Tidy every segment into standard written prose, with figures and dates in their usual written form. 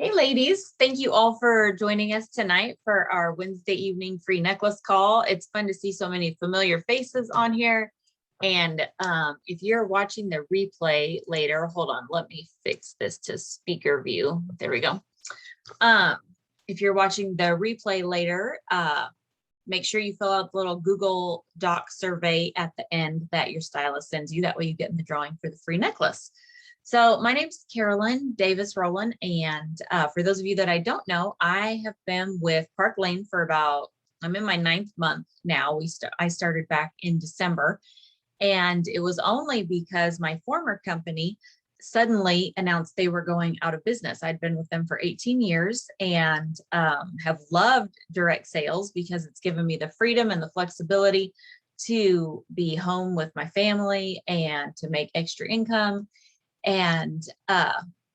Hey ladies, thank you all for joining us tonight for our Wednesday evening free necklace call. It's fun to see so many familiar faces on here. And if you're watching the replay later, hold on, let me fix this to speaker view. There we go. If you're watching the replay later, make sure you fill out the little Google Doc survey at the end that your stylist sends you. That way you get in the drawing for the free necklace. So my name's Carolyn Davis-Rohlin, and for those of you that I don't know, I have been with Park Lane for I'm in my 9th month now. I started back in December, and it was only because my former company suddenly announced they were going out of business. I'd been with them for 18 years and have loved direct sales because it's given me the freedom and the flexibility to be home with my family and to make extra income. And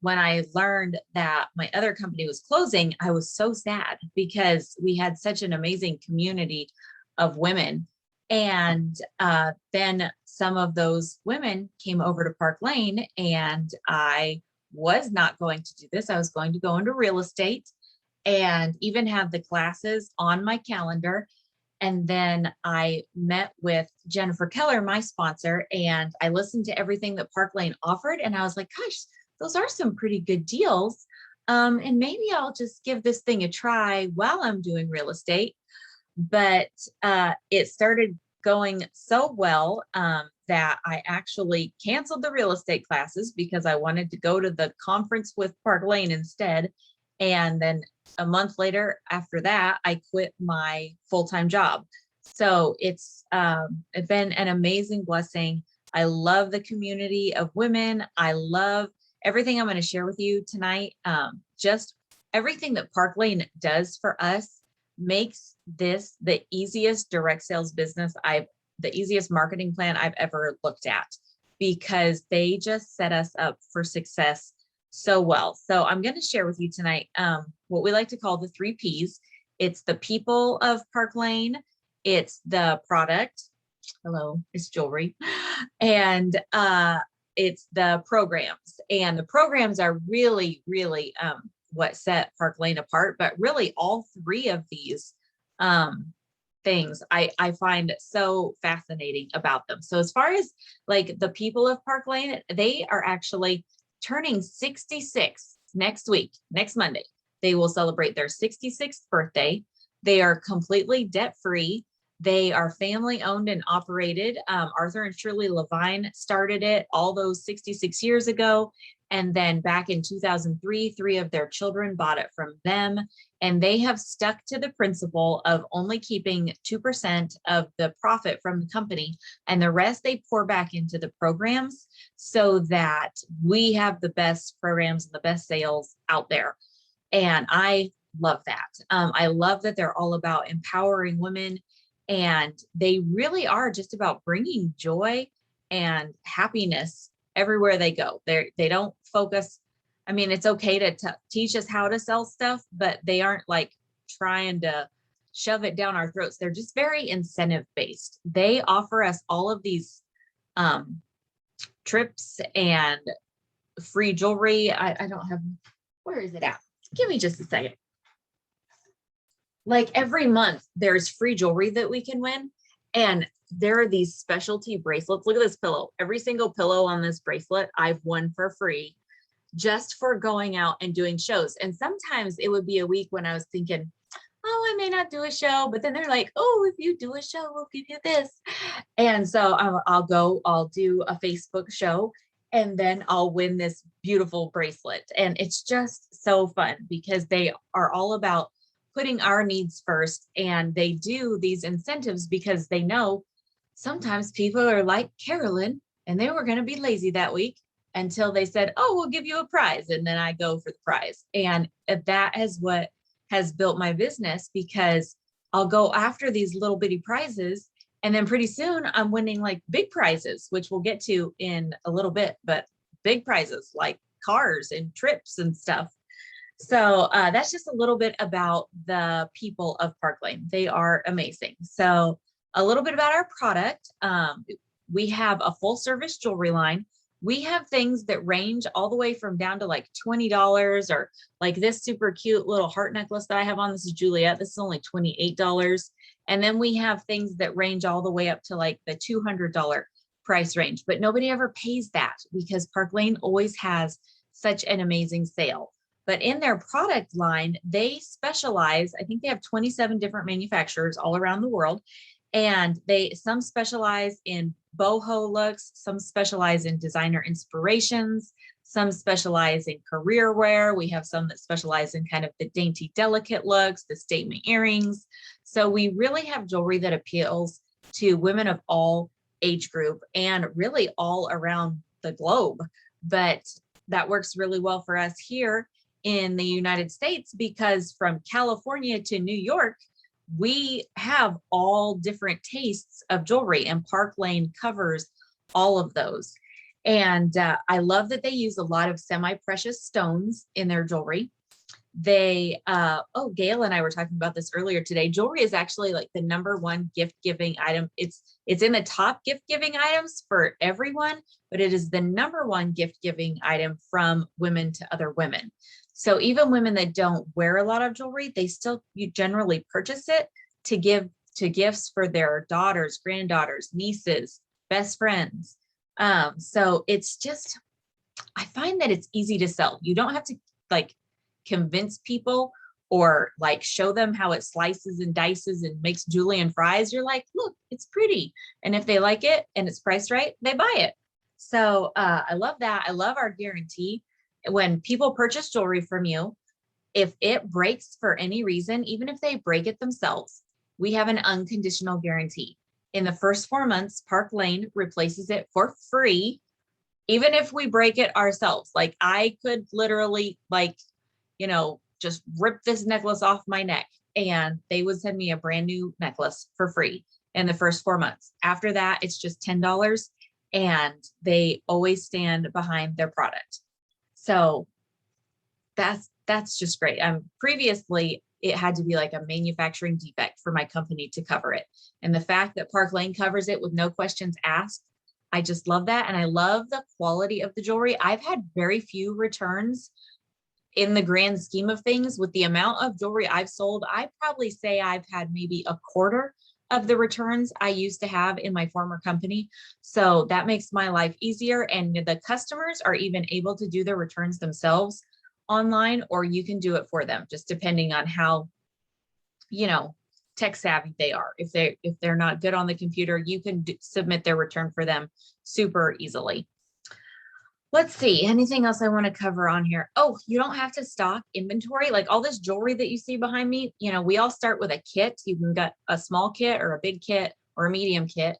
when I learned that my other company was closing, I was so sad because we had such an amazing community of women. And then some of those women came over to Park Lane, and I was not going to do this. I was going to go into real estate and even have the classes on my calendar. And then I met with Jennifer Keller, my sponsor, and I listened to everything that Park Lane offered. And I was like, gosh, those are some pretty good deals. And maybe I'll just give this thing a try while I'm doing real estate. But it started going so well that I actually canceled the real estate classes because I wanted to go to the conference with Park Lane instead. And then a month later after that, I quit my full-time job. So it's been an amazing blessing. I love the community of women. I love everything I'm going to share with you tonight. Just everything that Park Lane does for us makes this the easiest direct sales business the easiest marketing plan I've ever looked at, because they just set us up for success so well. So I'm going to share with you tonight what we like to call the 3 Ps. It's the people of Park Lane, it's the product, hello, it's jewelry, and it's the programs. And the programs are really, really what set Park Lane apart. But really all 3 of these things I find so fascinating about them. So as far as like the people of Park Lane, they are actually turning 66 next week, next Monday. They will celebrate their 66th birthday. They are completely debt-free. They are family owned and operated. Arthur and Shirley Levine started it all those 66 years ago. And then back in 2003, 3 of their children bought it from them. And they have stuck to the principle of only keeping 2% of the profit from the company, and the rest they pour back into the programs so that we have the best programs and the best sales out there. And I love that. I love that they're all about empowering women, and they really are just about bringing joy and happiness everywhere they go. They don't focus. I mean, it's okay to teach us how to sell stuff, but they aren't like trying to shove it down our throats. They're just very incentive based. They offer us all of these trips and free jewelry. I don't have, where is it at? Give me just a second. Like every month there's free jewelry that we can win. And there are these specialty bracelets. Look at this pillow. Every single pillow on this bracelet I've won for free just for going out and doing shows. And sometimes it would be a week when I was thinking, oh, I may not do a show, but then they're like, oh, if you do a show, we'll give you this. And so I'll do a Facebook show, and then I'll win this beautiful bracelet. And it's just so fun because they are all about putting our needs first. And they do these incentives because they know sometimes people are like Carolyn, and they were going to be lazy that week until they said, oh, we'll give you a prize. And then I go for the prize. And that is what has built my business, because I'll go after these little bitty prizes. And then pretty soon I'm winning like big prizes, which we'll get to in a little bit, but big prizes like cars and trips and stuff. So that's just a little bit about the people of Park Lane. They are amazing. So a little bit about our product. We have a full service jewelry line. We have things that range all the way from down to like $20, or like this super cute little heart necklace that I have on. This is Juliet. This is only $28. And then we have things that range all the way up to like the $200 price range, but nobody ever pays that because Park Lane always has such an amazing sale. But in their product line, they specialize, I think they have 27 different manufacturers all around the world. And some specialize in boho looks, some specialize in designer inspirations, some specialize in career wear. We have some that specialize in kind of the dainty, delicate looks, the statement earrings. So we really have jewelry that appeals to women of all age group and really all around the globe. But that works really well for us here in the United States, because from California to New York, we have all different tastes of jewelry, and Park Lane covers all of those. And I love that they use a lot of semi-precious stones in their jewelry. Gail and I were talking about this earlier today. Jewelry is actually like the #1 gift giving item. It's in the top gift giving items for everyone, but it is the #1 gift giving item from women to other women. So even women that don't wear a lot of jewelry, you generally purchase it to give to gifts for their daughters, granddaughters, nieces, best friends. So it's just, I find that it's easy to sell. You don't have to like convince people or like show them how it slices and dices and makes julienne fries. You're like, look, it's pretty. And if they like it and it's priced right, they buy it. So I love that. I love our guarantee. When people purchase jewelry from you, if it breaks for any reason, even if they break it themselves, we have an unconditional guarantee. In the first 4 months, Park Lane replaces it for free, even if we break it ourselves. Like I could literally just rip this necklace off my neck and they would send me a brand new necklace for free in the first 4 months. After that, it's just $10 and they always stand behind their product. So that's just great. Previously, it had to be like a manufacturing defect for my company to cover it. And the fact that Park Lane covers it with no questions asked, I just love that. And I love the quality of the jewelry. I've had very few returns in the grand scheme of things. With the amount of jewelry I've sold, I probably say I've had maybe a quarter of the returns I used to have in my former company. So that makes my life easier. And the customers are even able to do their returns themselves online, or you can do it for them, just depending on how, tech savvy they are. If they're not good on the computer, you can submit their return for them super easily. Let's see, anything else I want to cover on here? Oh, you don't have to stock inventory. Like all this jewelry that you see behind me, we all start with a kit. You can get a small kit or a big kit or a medium kit.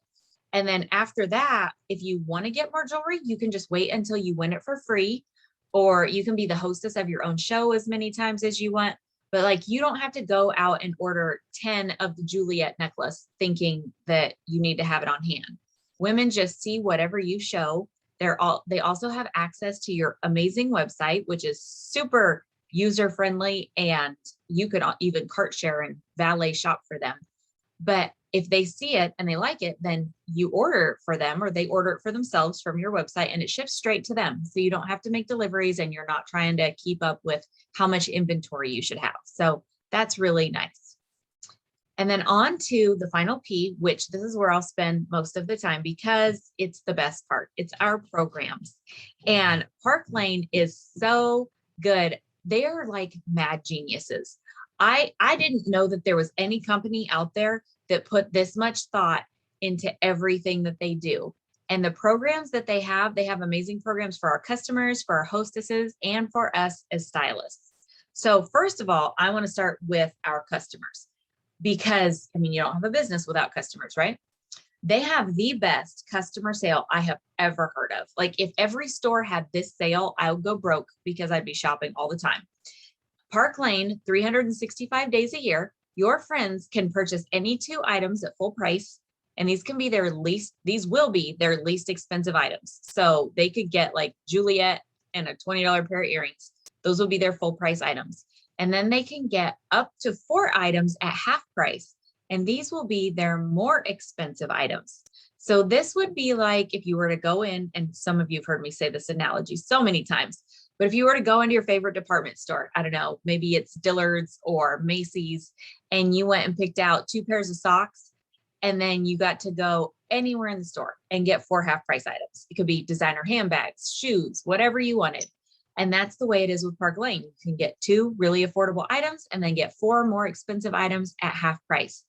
And then after that, if you want to get more jewelry, you can just wait until you win it for free, or you can be the hostess of your own show as many times as you want. But like, you don't have to go out and order 10 of the Juliet necklace thinking that you need to have it on hand. Women just see whatever you show. They also have access to your amazing website, which is super user friendly, and you could even cart share and valet shop for them. But if they see it and they like it, then you order for them, or they order it for themselves from your website, and it ships straight to them. So you don't have to make deliveries, and you're not trying to keep up with how much inventory you should have. So that's really nice. And then on to the final P, which this is where I'll spend most of the time because it's the best part. It's our programs. And Park Lane is so good. They are like mad geniuses. I didn't know that there was any company out there that put this much thought into everything that they do. And the programs that they have amazing programs for our customers, for our hostesses, and for us as stylists. So first of all, I want to start with our customers. Because, you don't have a business without customers, right? They have the best customer sale I have ever heard of. Like if every store had this sale, I would go broke because I'd be shopping all the time. Park Lane, 365 days a year, your friends can purchase any 2 items at full price. And these will be their least expensive items. So they could get like Juliet and a $20 pair of earrings. Those will be their full price items. And then they can get up to 4 items at half price. And these will be their more expensive items. So this would be like if you were to go in, and some of you have heard me say this analogy so many times, but if you were to go into your favorite department store, I don't know, maybe it's Dillard's or Macy's, and you went and picked out 2 pairs of socks, and then you got to go anywhere in the store and get 4 half price items. It could be designer handbags, shoes, whatever you wanted. And that's the way it is with Park Lane. You can get 2 really affordable items and then get 4 more expensive items at half price.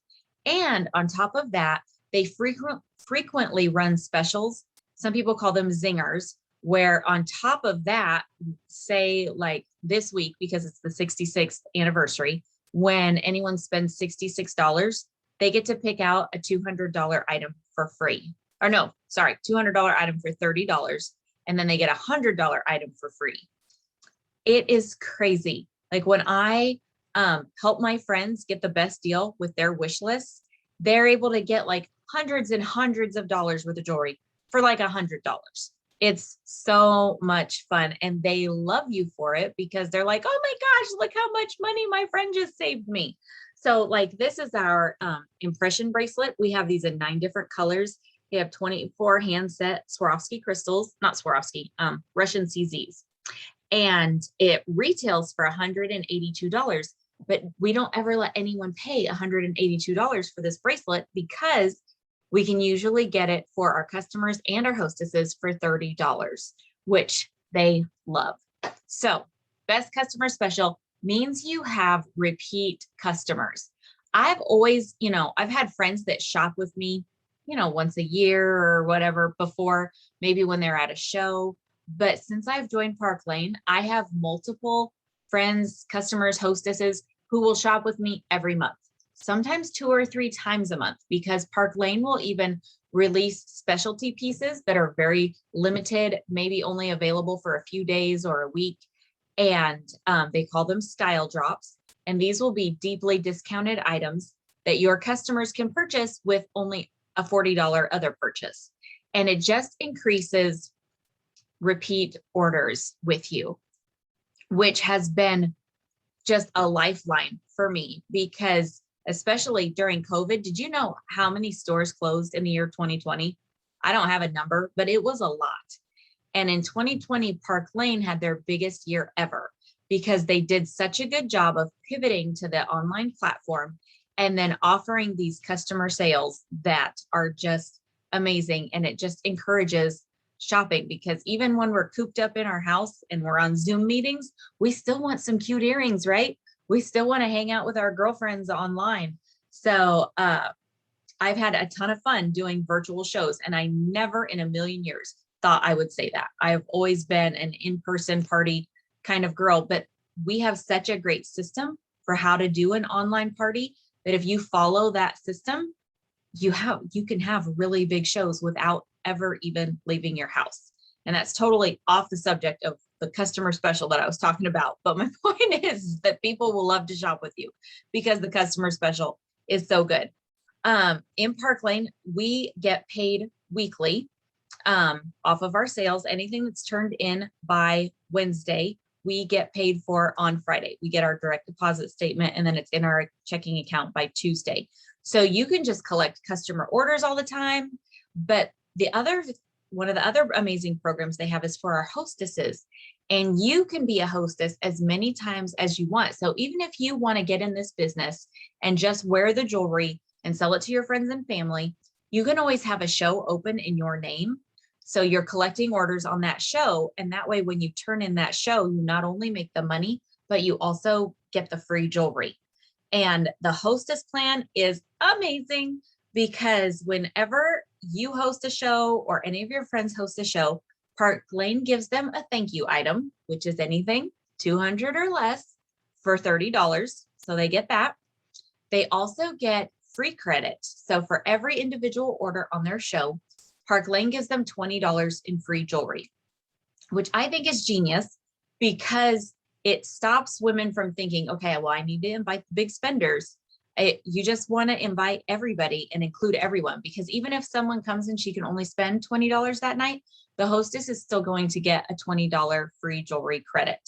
And on top of that, they frequently run specials. Some people call them zingers, where on top of that, say like this week, because it's the 66th anniversary, when anyone spends $66, they get to pick out a $200 item for free. Or no, sorry, $200 item for $30. And then they get a $100 item for free. It is crazy. Like when I help my friends get the best deal with their wish lists, they're able to get like hundreds and hundreds of dollars worth of jewelry for like $100. It's so much fun. And they love you for it because they're like, oh my gosh, look how much money my friend just saved me. So like this is our impression bracelet. We have these in 9 different colors. We have 24 hand set Swarovski crystals, not Swarovski, Russian CZs. And it retails for $182. But we don't ever let anyone pay $182 for this bracelet because we can usually get it for our customers and our hostesses for $30, which they love. So best customer special means you have repeat customers. I've always, I've had friends that shop with me, once a year or whatever before, maybe when they're at a show. But since I've joined Park Lane, I have multiple friends, customers, hostesses who will shop with me every month, sometimes 2 or 3 times a month, because Park Lane will even release specialty pieces that are very limited, maybe only available for a few days or a week. And they call them style drops. And these will be deeply discounted items that your customers can purchase with only a $40 other purchase. And it just increases repeat orders with you, which has been just a lifeline for me because especially during COVID, did you know how many stores closed in the year 2020? I don't have a number, but it was a lot. And in 2020, Park Lane had their biggest year ever because they did such a good job of pivoting to the online platform and then offering these customer sales that are just amazing. And it just encourages shopping because even when we're cooped up in our house and we're on Zoom meetings, we still want some cute earrings, right? We still want to hang out with our girlfriends online. So I've had a ton of fun doing virtual shows, and I never in a million years thought I would say that. I've always been an in-person party kind of girl, but we have such a great system for how to do an online party that if you follow that system, you can have really big shows without ever even leaving your house. And that's totally off the subject of the customer special that I was talking about. But my point is that people will love to shop with you because the customer special is so good. In Park Lane, we get paid weekly off of our sales. Anything that's turned in by Wednesday, we get paid for on Friday. We get our direct deposit statement and then it's in our checking account by Tuesday. So you can just collect customer orders all the time. But one of the other amazing programs they have is for our hostesses. And you can be a hostess as many times as you want. So even if you want to get in this business and just wear the jewelry and sell it to your friends and family, you can always have a show open in your name. So you're collecting orders on that show. And that way, when you turn in that show, you not only make the money, but you also get the free jewelry. And the hostess plan is amazing because whenever you host a show or any of your friends host a show, Park Lane gives them a thank you item, which is anything $200 or less for $30. So they get that. They also get free credit. So for every individual order on their show, Park Lane gives them $20 in free jewelry, which I think is genius because it stops women from thinking, okay, well, I need to invite the big spenders. You just want to invite everybody and include everyone, because even if someone comes and she can only spend $20 that night, the hostess is still going to get a $20 free jewelry credit.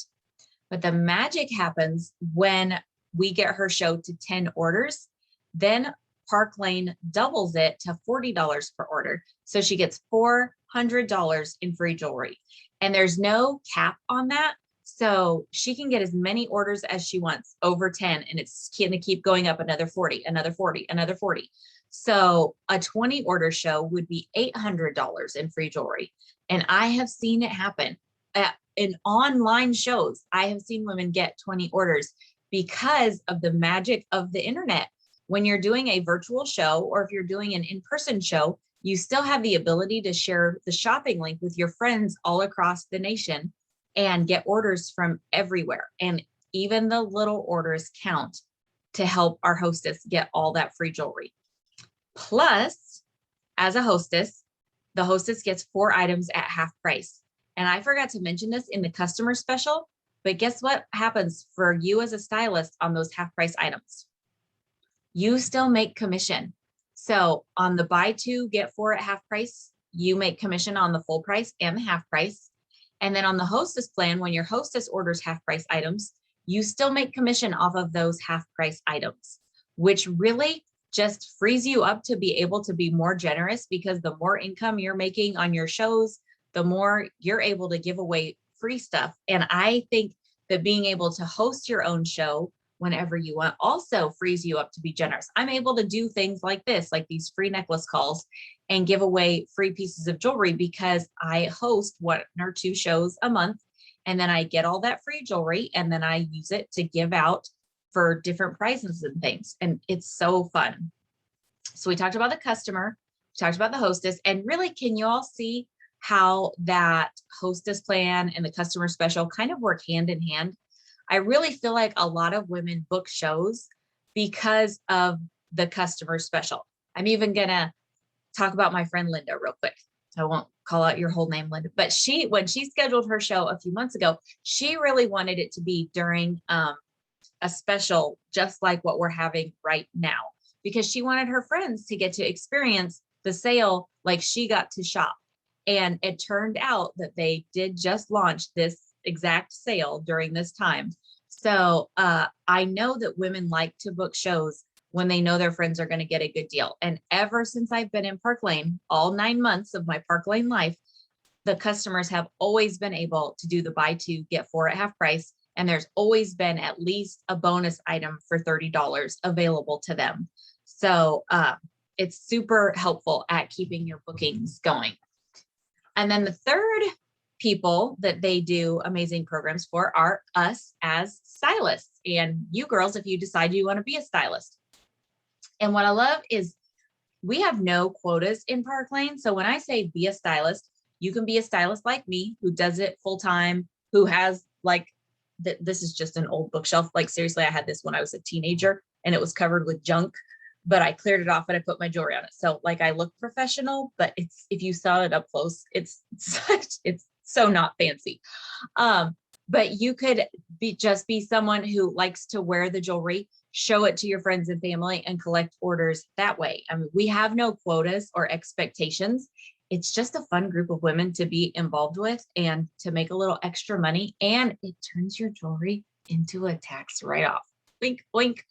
But the magic happens when we get her show to 10 orders. Then Park Lane doubles it to $40 per order. So she gets $400 in free jewelry. And there's no cap on that. So she can get as many orders as she wants, over 10, and it's going to keep going up another 40, another 40, another 40. So a 20 order show would be $800 in free jewelry. And I have seen it happen in online shows. I have seen women get 20 orders because of the magic of the internet. When you're doing a virtual show, or if you're doing an in-person show, you still have the ability to share the shopping link with your friends all across the nation and get orders from everywhere. And even the little orders count to help our hostess get all that free jewelry. Plus, as a hostess, the hostess gets 4 items at half price. And I forgot to mention this in the customer special, but guess what happens for you as a stylist on those half price items? You still make commission. So on the buy 2, get 4 at half price, you make commission on the full price and the half price. And then on the hostess plan, when your hostess orders half price items, you still make commission off of those half price items, which really just frees you up to be able to be more generous, because the more income you're making on your shows, the more you're able to give away free stuff. And I think that being able to host your own show whenever you want also frees you up to be generous. I'm able to do things like this, like these free necklace calls, and give away free pieces of jewelry because I host 1 or 2 shows a month, and then I get all that free jewelry, and then I use it to give out for different prizes and things. And it's so fun. So we talked about the customer, we talked about the hostess, and really, can you all see how that hostess plan and the customer special kind of work hand in hand? I really feel like a lot of women book shows because of the customer special. I'm even gonna talk about my friend Linda real quick. I won't call out your whole name, Linda, but when she scheduled her show a few months ago, she really wanted it to be during a special, just like what we're having right now, because she wanted her friends to get to experience the sale like she got to shop. And it turned out that they did just launch this exact sale during this time. So I know that women like to book shows when they know their friends are going to get a good deal. And ever since I've been in Park Lane, all 9 months of my Park Lane life, the customers have always been able to do the buy 2, get 4 at half price. And there's always been at least a bonus item for $30 available to them. So it's super helpful at keeping your bookings going. And then the third people that they do amazing programs for are us as stylists, and you girls, if you decide you want to be a stylist. And what I love is we have no quotas in Park Lane. So when I say be a stylist, you can be a stylist like me who does it full time, who has like, this is just an old bookshelf. Like seriously, I had this when I was a teenager and it was covered with junk, but I cleared it off and I put my jewelry on it. So like I look professional, but it's, if you saw it up close, it's so not fancy. But you could just be someone who likes to wear the jewelry, show it to your friends and family, and collect orders that way. I mean, we have no quotas or expectations. It's just a fun group of women to be involved with and to make a little extra money. And it turns your jewelry into a tax write-off. Wink, wink.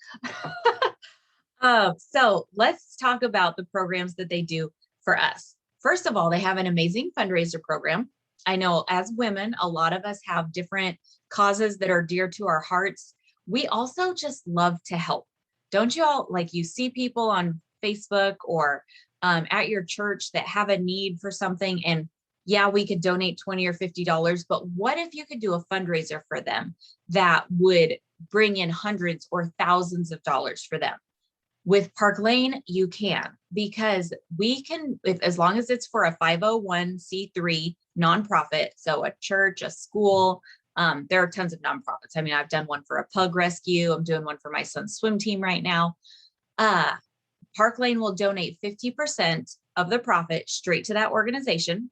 So let's talk about the programs that they do for us. First of all, they have an amazing fundraiser program. I know as women, a lot of us have different causes that are dear to our hearts. We also just love to help. Don't you all, like, you see people on Facebook or at your church that have a need for something, and yeah, we could donate $20 or $50, but what if you could do a fundraiser for them that would bring in hundreds or thousands of dollars for them? With Park Lane, you can, because we can, as long as it's for a 501c3 nonprofit, so a church, a school, there are tons of nonprofits. I mean, I've done one for a pug rescue. I'm doing one for my son's swim team right now. Park Lane will donate 50% of the profit straight to that organization.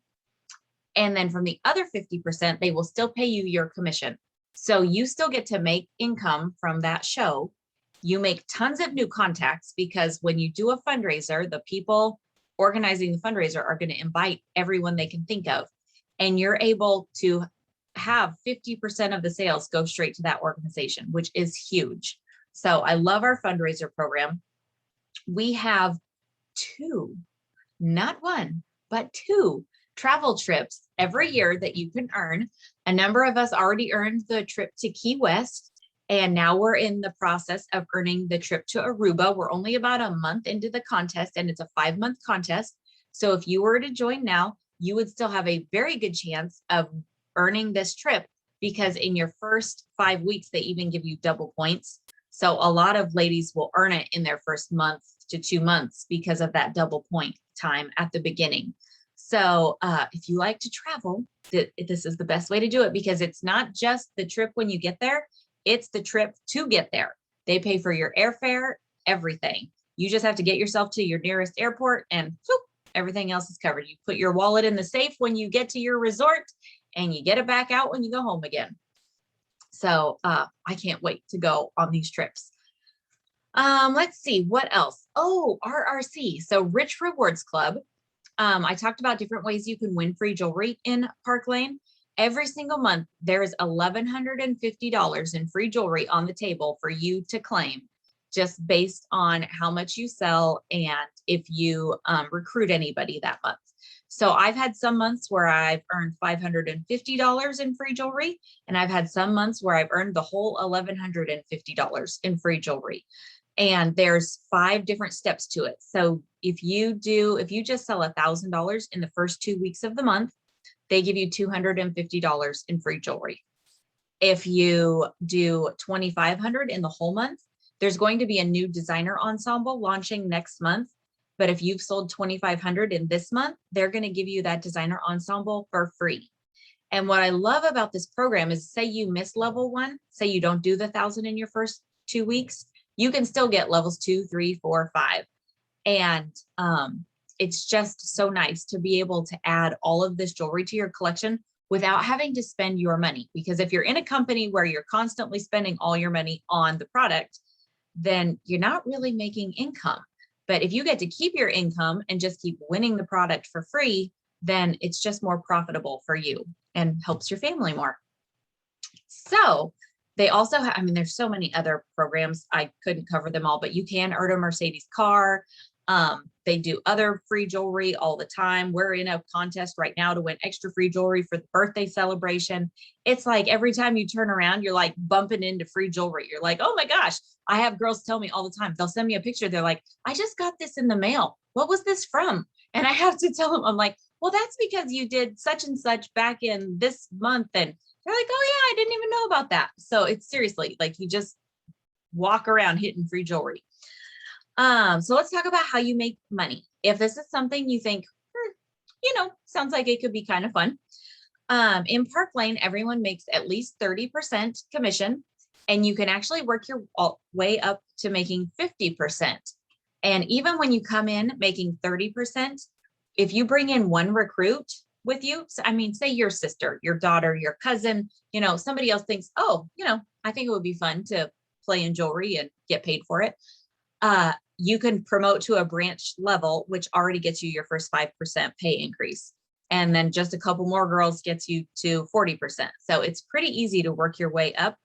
And then from the other 50%, they will still pay you your commission. So you still get to make income from that show. You make tons of new contacts, because when you do a fundraiser, the people organizing the fundraiser are going to invite everyone they can think of. And you're able to have 50% of the sales go straight to that organization, which is huge. So I love our fundraiser program. we have two, not one, but two travel trips every year that you can earn. A number of us already earned the trip to Key West, and now we're in the process of earning the trip to Aruba. We're only about a month into the contest, and it's a 5-month contest. So if you were to join now, you would still have a very good chance of earning this trip, because in your first 5 weeks, they even give you double points. So a lot of ladies will earn it in their first month to 2 months because of that double point time at the beginning. So if you like to travel, this is the best way to do it, because it's not just the trip when you get there, it's the trip to get there. They pay for your airfare, everything. You just have to get yourself to your nearest airport, and whoop, everything else is covered. You put your wallet in the safe when you get to your resort, and you get it back out when you go home again. So I can't wait to go on these trips. Let's see what else. Oh, RRC. So Rich Rewards Club. I talked about different ways you can win free jewelry in Park Lane. Every single month, there is $1,150 in free jewelry on the table for you to claim, just based on how much you sell and if you recruit anybody that month. So I've had some months where I've earned $550 in free jewelry, and I've had some months where I've earned the whole $1,150 in free jewelry. And there's 5 different steps to it. So if you just sell $1,000 in the first 2 weeks of the month, they give you $250 in free jewelry. If you do 2,500 in the whole month, there's going to be a new designer ensemble launching next month. But if you've sold 2,500 in this month, they're going to give you that designer ensemble for free. And what I love about this program is, say you miss level 1, say you don't do the 1,000 in your first 2 weeks, you can still get levels 2, 3, 4, 5. And it's just so nice to be able to add all of this jewelry to your collection without having to spend your money. Because if you're in a company where you're constantly spending all your money on the product, then you're not really making income. But if you get to keep your income and just keep winning the product for free, then it's just more profitable for you and helps your family more. So they also have, there's so many other programs. I couldn't cover them all, but you can earn a Mercedes car. They do other free jewelry all the time. We're in a contest right now to win extra free jewelry for the birthday celebration. It's like every time you turn around, you're like bumping into free jewelry. You're like, oh my gosh. I have girls tell me all the time, they'll send me a picture. They're like, I just got this in the mail. What was this from? And I have to tell them, I'm like, well, that's because you did such and such back in this month. And they're like, oh yeah, I didn't even know about that. So it's seriously like you just walk around hitting free jewelry. So let's talk about how you make money. If this is something you think, sounds like it could be kind of fun. In Park Lane, everyone makes at least 30% commission, and you can actually work your way up to making 50%. And even when you come in making 30%, if you bring in one recruit with you, say your sister, your daughter, your cousin, somebody else thinks, oh, I think it would be fun to play in jewelry and get paid for it. You can promote to a branch level, which already gets you your first 5% pay increase. And then just a couple more girls gets you to 40%. So it's pretty easy to work your way up,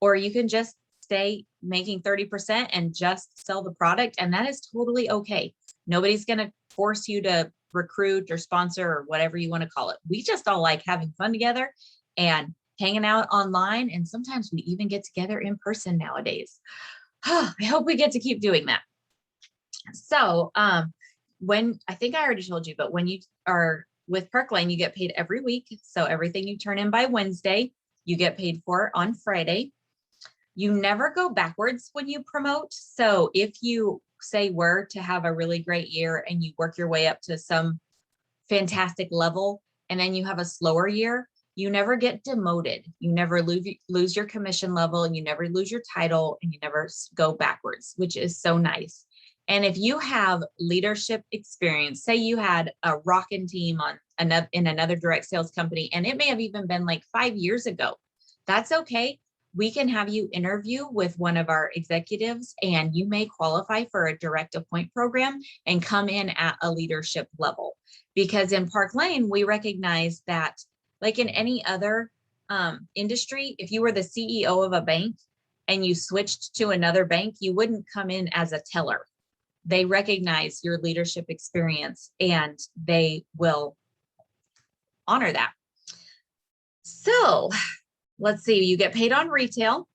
or you can just stay making 30% and just sell the product. And that is totally okay. Nobody's going to force you to recruit or sponsor or whatever you want to call it. We just all like having fun together and hanging out online. And sometimes we even get together in person nowadays. I hope we get to keep doing that. So when, I think I already told you, but when you are with Park Lane, you get paid every week. So everything you turn in by Wednesday, you get paid for on Friday. You never go backwards when you promote. So if you say were to have a really great year and you work your way up to some fantastic level, and then you have a slower year, you never get demoted. You never lose your commission level, and you never lose your title, and you never go backwards, which is so nice. And if you have leadership experience, say you had a rockin' team in another direct sales company, and it may have even been like 5 years ago, that's okay. We can have you interview with one of our executives, and you may qualify for a direct appoint program and come in at a leadership level. Because in Park Lane, we recognize that, like in any other industry, if you were the CEO of a bank and you switched to another bank, you wouldn't come in as a teller. they recognize your leadership experience and they will honor that. So let's see, you get paid on retail.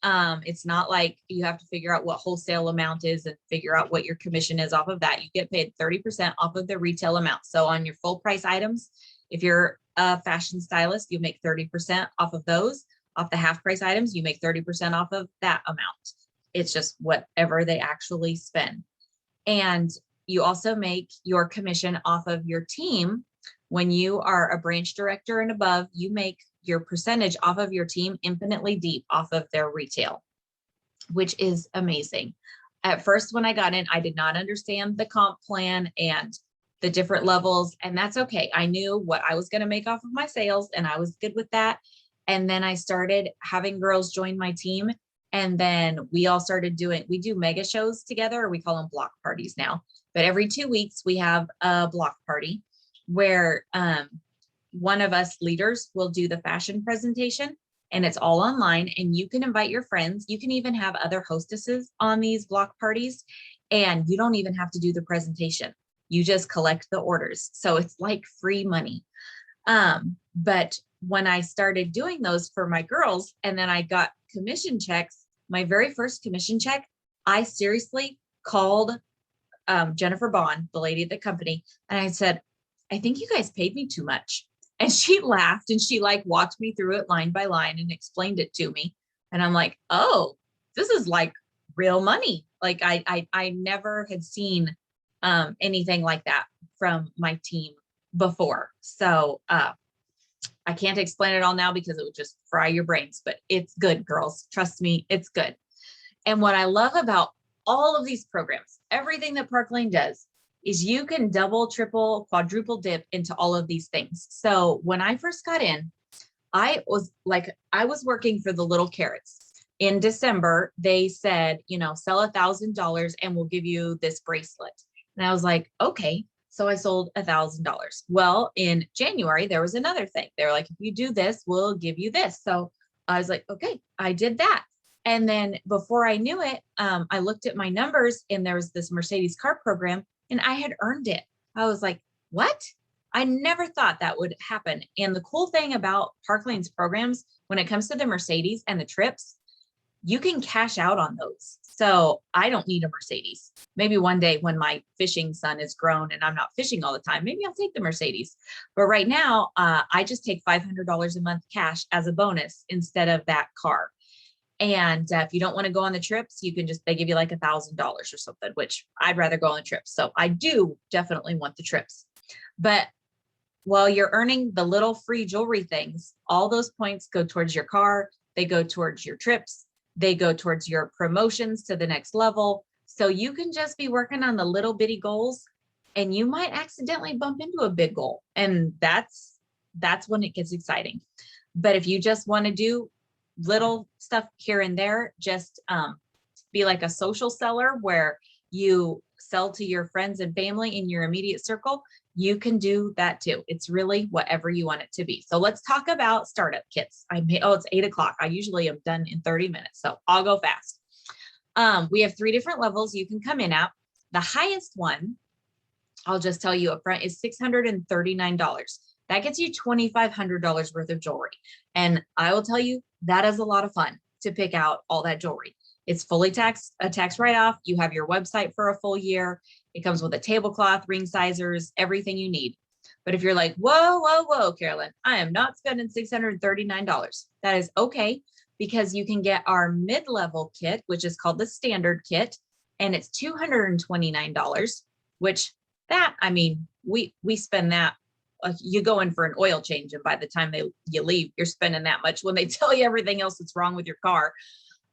It's not like you have to figure out what wholesale amount is and figure out what your commission is off of that. You get paid 30% off of the retail amount. So on your full price items, if you're a fashion stylist, you make 30% off of those. Off the half price items, you make 30% off of that amount. It's just whatever they actually spend. And you also make your commission off of your team. When you are a branch director and above, you make your percentage off of your team infinitely deep off of their retail, which is amazing. At first, when I got in, I did not understand the comp plan and the different levels, and that's okay. I knew what I was going to make off of my sales, and I was good with that. And then I started having girls join my team, and then we all started we do mega shows together, or we call them block parties now. But every 2 weeks, we have a block party where one of us leaders will do the fashion presentation, and it's all online, and you can invite your friends. You can even have other hostesses on these block parties, and you don't even have to do the presentation. You just collect the orders. So it's like free money. But when I started doing those for my girls, and then I got commission checks, my very first commission check, I seriously called Jennifer Bond, the lady at the company, and I said, I think you guys paid me too much. And she laughed, and she like walked me through it line by line and explained it to me. And I'm like, oh, this is like real money. Like I never had seen anything like that from my team before. So I can't explain it all now because it would just fry your brains, but it's good, girls. Trust me, it's good. And what I love about all of these programs, everything that Park Lane does, is you can double, triple, quadruple dip into all of these things. So when I first got in, I was working for the Little Carrots. In December, they said, sell $1,000 and we'll give you this bracelet. And I was like, okay. So I sold $1,000. Well, in January, there was another thing. They were like, if you do this, we'll give you this. So I was like, okay, I did that. And then before I knew it, I looked at my numbers, and there was this Mercedes car program, and I had earned it. I was like, what? I never thought that would happen. And the cool thing about Park Lane's programs, when it comes to the Mercedes and the trips, you can cash out on those. So I don't need a Mercedes. Maybe one day when my fishing son is grown and I'm not fishing all the time, maybe I'll take the Mercedes. But right now, I just take $500 a month cash as a bonus instead of that car. And if you don't want to go on the trips, you can they give you like $1,000 or something, which I'd rather go on the trips. So I do definitely want the trips. But while you're earning the little free jewelry things, all those points go towards your car. They go towards your trips. They go towards your promotions to the next level. So you can just be working on the little bitty goals, and you might accidentally bump into a big goal. And that's when it gets exciting. But if you just want to do little stuff here and there, just be like a social seller where you sell to your friends and family in your immediate circle, you can do that too. It's really whatever you want it to be. So let's talk about startup kits. It's 8 o'clock. I usually am done in 30 minutes, so I'll go fast. We have 3 different levels you can come in at. The highest one, I'll just tell you up front, is $639. That gets you $2,500 worth of jewelry. And I will tell you, that is a lot of fun to pick out all that jewelry. It's fully a tax write-off. You have your website for a full year. It comes with a tablecloth, ring sizers, everything you need. But if you're like, whoa, Carolyn, I am not spending $639. That is okay, because you can get our mid-level kit, which is called the standard kit, and it's $229, which we spend that. You go in for an oil change, and by the time you leave, you're spending that much when they tell you everything else that's wrong with your car.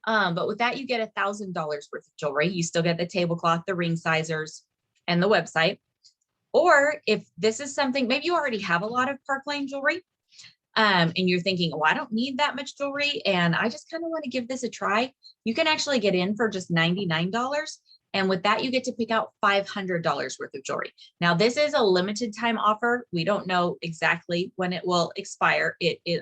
But with that, you get $1,000 worth of jewelry. You still get the tablecloth, the ring sizers, and the website. Or if this is something, maybe you already have a lot of Park Lane jewelry, and you're thinking, oh, I don't need that much jewelry, and I just kind of want to give this a try. You can actually get in for just $99. And with that, you get to pick out $500 worth of jewelry. Now, this is a limited time offer. We don't know exactly when it will expire.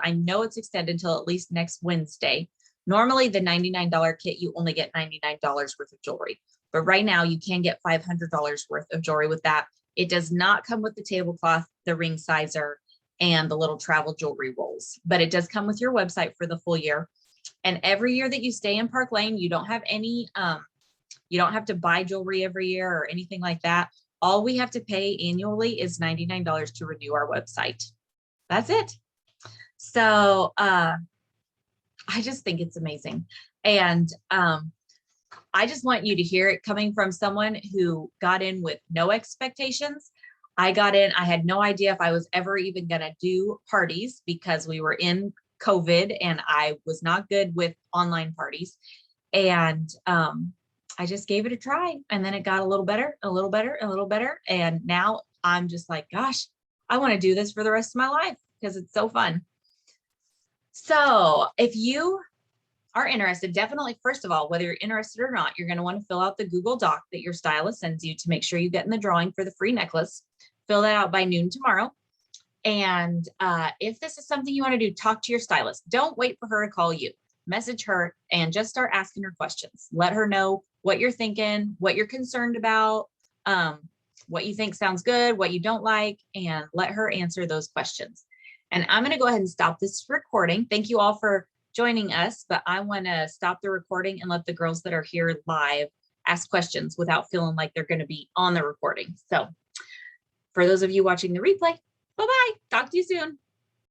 I know it's extended until at least next Wednesday. Normally, the $99 kit, you only get $99 worth of jewelry. But right now you can get $500 worth of jewelry with that. It does not come with the tablecloth, the ring sizer, and the little travel jewelry rolls, but it does come with your website for the full year. And every year that you stay in Park Lane, you don't have any, you don't have to buy jewelry every year or anything like that. All we have to pay annually is $99 to renew our website. That's it. So I just think it's amazing. And I just want you to hear it coming from someone who got in with no expectations. I got in, I had no idea if I was ever even going to do parties because we were in COVID and I was not good with online parties. And I just gave it a try, and then it got a little better, a little better, a little better. And now I'm just like, gosh, I want to do this for the rest of my life because it's so fun. So if you are interested, definitely, first of all, whether you're interested or not, you're going to want to fill out the Google Doc that your stylist sends you to make sure you get in the drawing for the free necklace. Fill that out by noon tomorrow. And if this is something you want to do, talk to your stylist. Don't wait for her to call you. Message her and just start asking her questions. Let her know what you're thinking, what you're concerned about, what you think sounds good, what you don't like, and let her answer those questions. And I'm going to go ahead and stop this recording. Thank you all for joining us, but I want to stop the recording and let the girls that are here live ask questions without feeling like they're going to be on the recording. So for those of you watching the replay, bye-bye. Talk to you soon.